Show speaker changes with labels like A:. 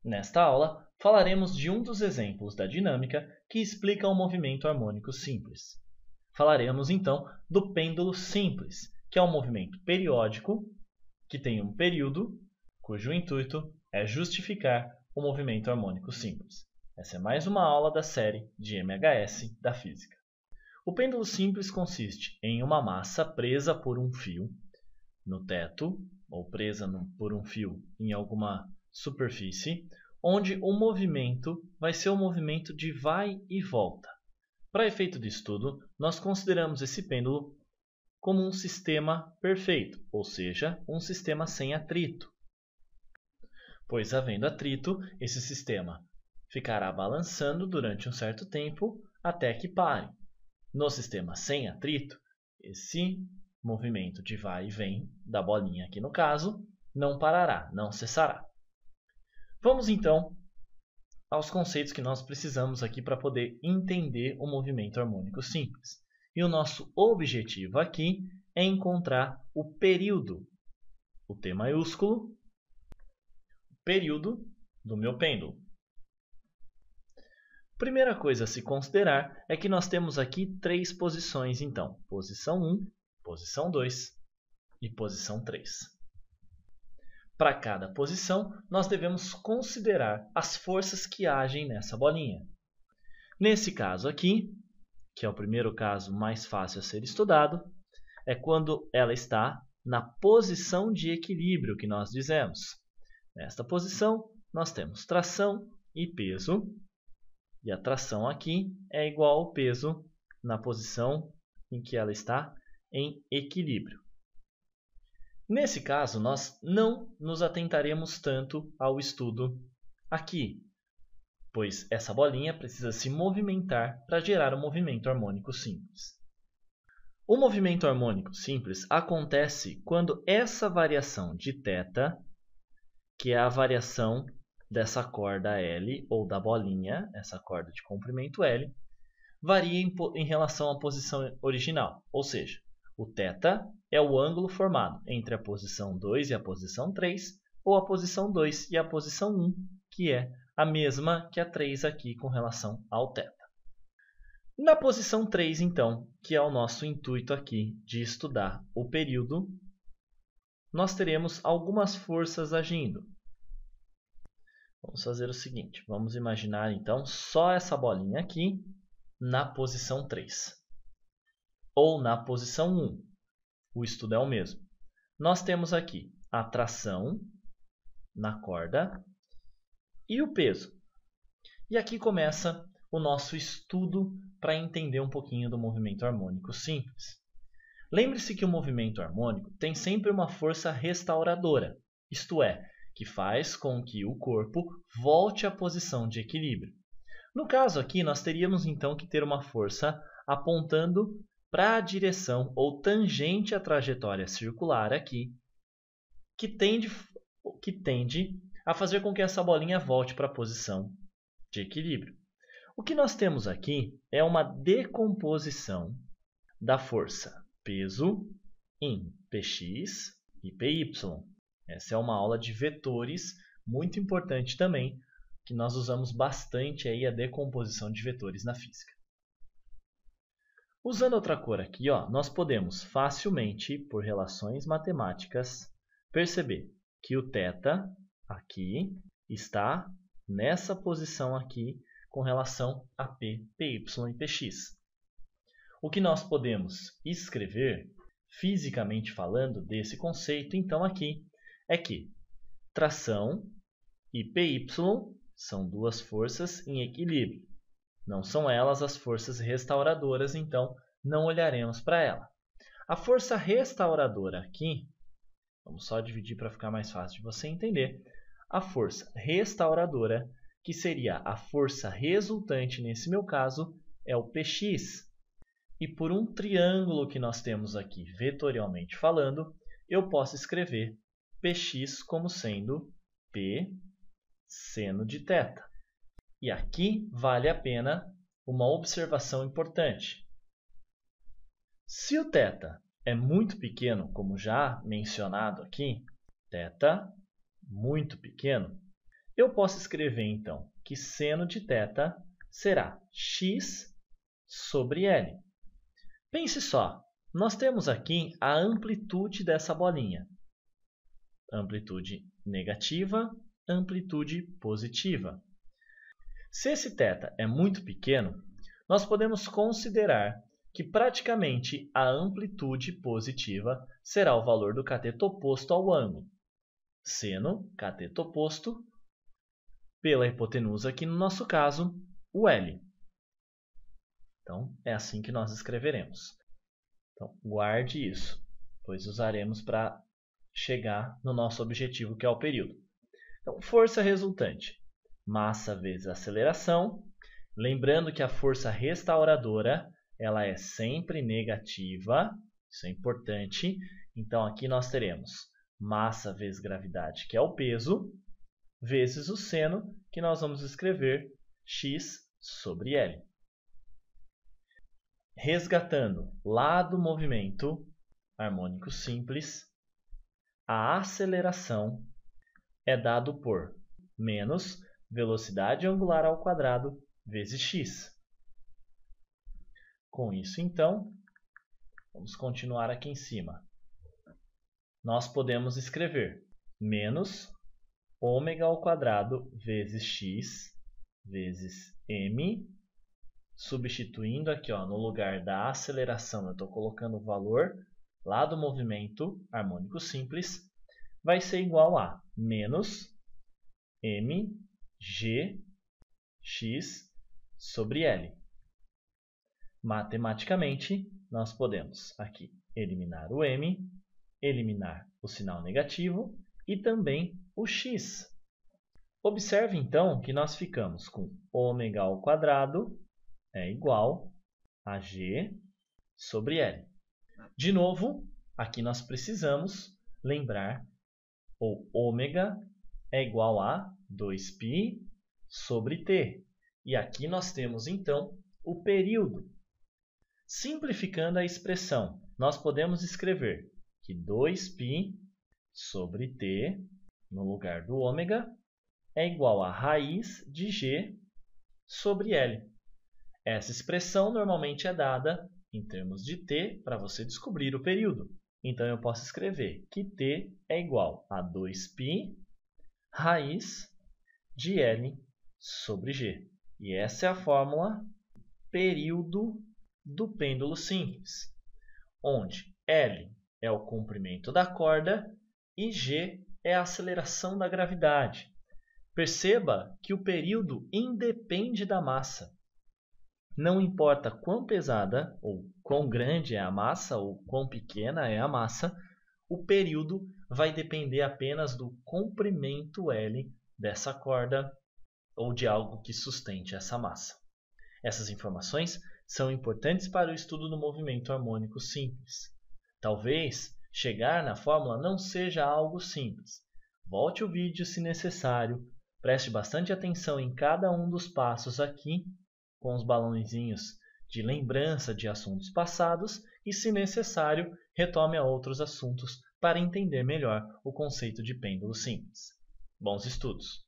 A: Nesta aula, falaremos de um dos exemplos da dinâmica que explica um movimento harmônico simples. Falaremos, então, do pêndulo simples, que é um movimento periódico que tem um período, cujo intuito é justificar o movimento harmônico simples. Essa é mais uma aula da série de MHS da física. O pêndulo simples consiste em uma massa presa por um fio no teto, ou presa por um fio em alguma superfície, onde o movimento vai ser um movimento de vai e volta. Para efeito de estudo, nós consideramos esse pêndulo como um sistema perfeito, ou seja, um sistema sem atrito. Pois, havendo atrito, esse sistema ficará balançando durante um certo tempo até que pare. No sistema sem atrito, esse movimento de vai e vem da bolinha aqui no caso não parará, não cessará. Vamos então aos conceitos que nós precisamos aqui para poder entender o movimento harmônico simples. E o nosso objetivo aqui é encontrar o período, o T maiúsculo, período do meu pêndulo. Primeira coisa a se considerar é que nós temos aqui três posições, então. Posição 1, posição 2 e posição 3. Para cada posição, nós devemos considerar as forças que agem nessa bolinha. Nesse caso aqui, que é o primeiro caso mais fácil a ser estudado, é quando ela está na posição de equilíbrio que nós dizemos. Nesta posição, nós temos tração e peso, e a tração aqui é igual ao peso na posição em que ela está em equilíbrio. Nesse caso, nós não nos atentaremos tanto ao estudo aqui, pois essa bolinha precisa se movimentar para gerar um movimento harmônico simples. O movimento harmônico simples acontece quando essa variação de θ, que é a variação dessa corda L, ou da bolinha, essa corda de comprimento L, varia em relação à posição original, ou seja, o θ é o ângulo formado entre a posição 2 e a posição 3, ou a posição 2 e a posição 1, que é a mesma que a 3 aqui com relação ao θ. Na posição 3, então, que é o nosso intuito aqui de estudar o período, nós teremos algumas forças agindo. Vamos fazer o seguinte, vamos imaginar então só essa bolinha aqui na posição 3, ou na posição 1. O estudo é o mesmo. Nós temos aqui a tração na corda e o peso. E aqui começa o nosso estudo para entender um pouquinho do movimento harmônico simples. Lembre-se que o movimento harmônico tem sempre uma força restauradora, isto é, que faz com que o corpo volte à posição de equilíbrio. No caso aqui, nós teríamos então que ter uma força apontando para a direção ou tangente à trajetória circular aqui, que tende a fazer com que essa bolinha volte para a posição de equilíbrio. O que nós temos aqui é uma decomposição da força peso em Px e Py. Essa é uma aula de vetores muito importante também, que nós usamos bastante aí a decomposição de vetores na física. Usando outra cor aqui, nós podemos facilmente, por relações matemáticas, perceber que o θ aqui está nessa posição aqui com relação a P, Py e Px. O que nós podemos escrever, fisicamente falando, desse conceito, então, aqui, é que tração e Py são duas forças em equilíbrio. Não são elas as forças restauradoras, então não olharemos para ela. A força restauradora aqui, vamos só dividir para ficar mais fácil de você entender. A força restauradora, que seria a força resultante nesse meu caso, é o Px. E por um triângulo que nós temos aqui, vetorialmente falando, eu posso escrever Px como sendo P seno de θ. E aqui vale a pena uma observação importante. Se o θ é muito pequeno, como já mencionado aqui, θ muito pequeno, Eu posso escrever, então, que seno de θ será x sobre L. Pense só, nós temos aqui a amplitude dessa bolinha. Amplitude negativa, amplitude positiva. Se esse θ é muito pequeno, nós podemos considerar que praticamente a amplitude positiva será o valor do cateto oposto ao ângulo. Seno, cateto oposto, pela hipotenusa, aqui no nosso caso, o L. Então, é assim que nós escreveremos. Então, guarde isso, pois usaremos para chegar no nosso objetivo, que é o período. Então, força resultante, massa vezes aceleração. Lembrando que a força restauradora ela é sempre negativa, isso é importante. Então, aqui nós teremos massa vezes gravidade, que é o peso, vezes o seno, que nós vamos escrever x sobre L. Resgatando lá do movimento harmônico simples, a aceleração é dado por menos velocidade angular ao quadrado vezes x. Com isso, então, vamos continuar aqui em cima. Nós podemos escrever menos ômega ao quadrado vezes x vezes m, substituindo aqui no lugar da aceleração, eu estou colocando o valor lá do movimento harmônico simples, vai ser igual a menos mg x sobre L. Matematicamente, nós podemos aqui eliminar o m, eliminar o sinal negativo e também o x. Observe, então, que nós ficamos com ômega ao quadrado é igual a g sobre L. De novo, aqui nós precisamos lembrar o ômega é igual a 2π sobre t. E aqui nós temos, então, o período. Simplificando a expressão, nós podemos escrever que 2π sobre t, no lugar do ômega, é igual a raiz de g sobre L. Essa expressão normalmente é dada em termos de t para você descobrir o período. Então, eu posso escrever que t é igual a 2π raiz de L sobre g. E essa é a fórmula período do pêndulo simples, onde L é o comprimento da corda e g é a aceleração da gravidade. Perceba que o período independe da massa. Não importa quão pesada ou quão grande é a massa ou quão pequena é a massa, o período vai depender apenas do comprimento L dessa corda ou de algo que sustente essa massa. Essas informações são importantes para o estudo do movimento harmônico simples. Talvez chegar na fórmula não seja algo simples. Volte o vídeo se necessário, preste bastante atenção em cada um dos passos aqui, com os balãozinhos de lembrança de assuntos passados e, se necessário, retome a outros assuntos para entender melhor o conceito de pêndulo simples. Bons estudos!